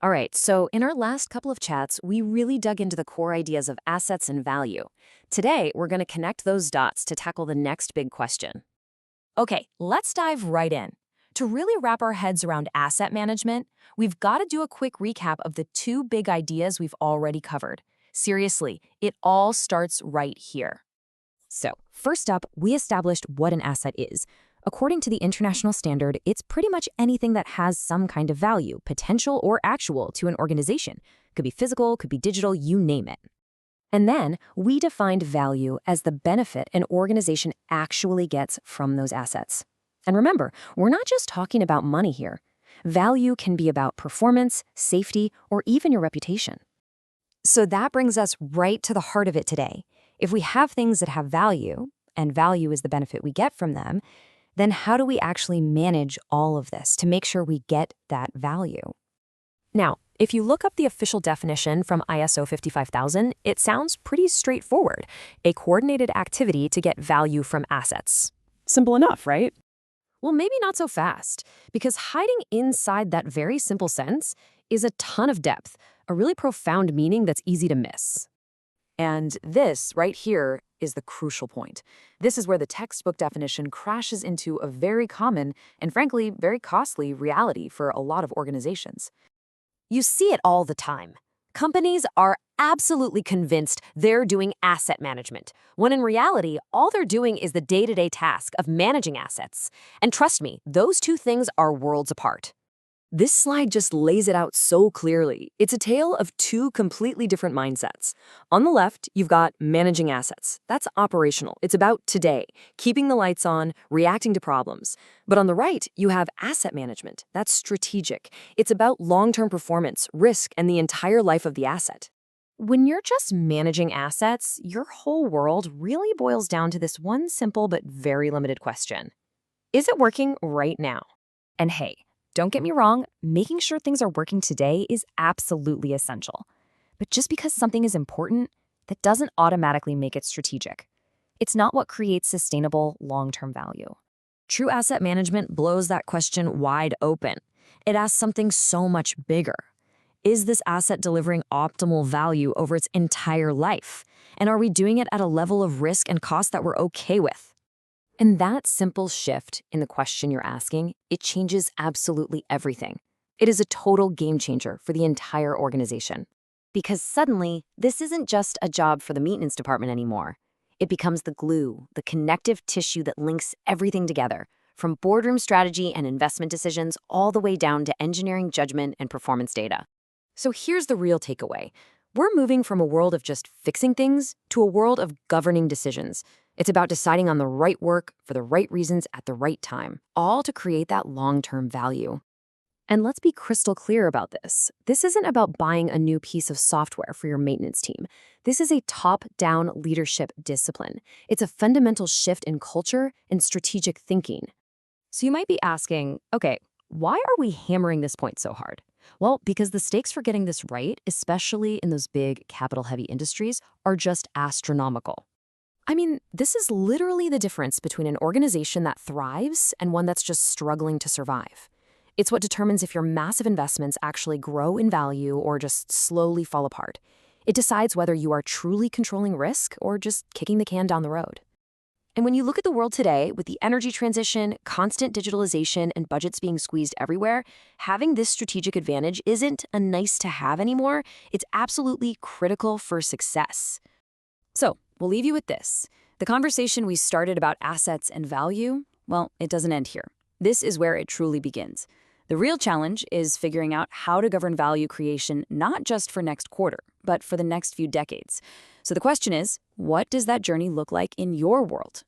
All right, so in our last couple of chats, we really dug into the core ideas of assets and value. Today, we're going to connect those dots to tackle the next big question. Okay, let's dive right in. To really wrap our heads around asset management, we've got to do a quick recap of the two big ideas we've already covered. Seriously, it all starts right here. So, first up, we established what an asset is. According to the international standard, it's pretty much anything that has some kind of value, potential or actual, to an organization. Could be physical, could be digital, you name it. And then we defined value as the benefit an organization actually gets from those assets. And remember, we're not just talking about money here. Value can be about performance, safety, or even your reputation. So that brings us right to the heart of it today. If we have things that have value, and value is the benefit we get from them, then how do we actually manage all of this to make sure we get that value? Now, if you look up the official definition from ISO 55000, it sounds pretty straightforward: a coordinated activity to get value from assets. Simple enough, right? Well, maybe not so fast, because hiding inside that very simple sentence is a ton of depth, a really profound meaning that's easy to miss. And this right here is the crucial point. This is where the textbook definition crashes into a very common and frankly very costly reality for a lot of organizations. You see it all the time. Companies are absolutely convinced they're doing asset management, when in reality, all they're doing is the day-to-day task of managing assets. And trust me, those two things are worlds apart. This slide just lays it out so clearly. It's a tale of two completely different mindsets. On the left, you've got managing assets. That's operational. It's about today, keeping the lights on, reacting to problems. But on the right, you have asset management. That's strategic. It's about long-term performance, risk, and the entire life of the asset. When you're just managing assets, your whole world really boils down to this one simple but very limited question. Is it working right now? And hey, don't get me wrong, making sure things are working today is absolutely essential. But just because something is important, that doesn't automatically make it strategic. It's not what creates sustainable long-term value. True asset management blows that question wide open. It asks something so much bigger. Is this asset delivering optimal value over its entire life? And are we doing it at a level of risk and cost that we're okay with? And that simple shift in the question you're asking, it changes absolutely everything. It is a total game changer for the entire organization. Because suddenly, this isn't just a job for the maintenance department anymore. It becomes the glue, the connective tissue that links everything together, from boardroom strategy and investment decisions all the way down to engineering judgment and performance data. So here's the real takeaway. We're moving from a world of just fixing things to a world of governing decisions. It's about deciding on the right work for the right reasons at the right time, all to create that long-term value. And let's be crystal clear about this. This isn't about buying a new piece of software for your maintenance team. This is a top-down leadership discipline. It's a fundamental shift in culture and strategic thinking. So you might be asking, okay, why are we hammering this point so hard? Well, because the stakes for getting this right, especially in those big capital-heavy industries, are just astronomical. I mean, this is literally the difference between an organization that thrives and one that's just struggling to survive. It's what determines if your massive investments actually grow in value or just slowly fall apart. It decides whether you are truly controlling risk or just kicking the can down the road. And when you look at the world today, with the energy transition, constant digitalization, and budgets being squeezed everywhere, having this strategic advantage isn't a nice-to-have anymore. It's absolutely critical for success. So, we'll leave you with this. The conversation we started about assets and value, well, it doesn't end here. This is where it truly begins. The real challenge is figuring out how to govern value creation not just for next quarter, but for the next few decades. So the question is, what does that journey look like in your world?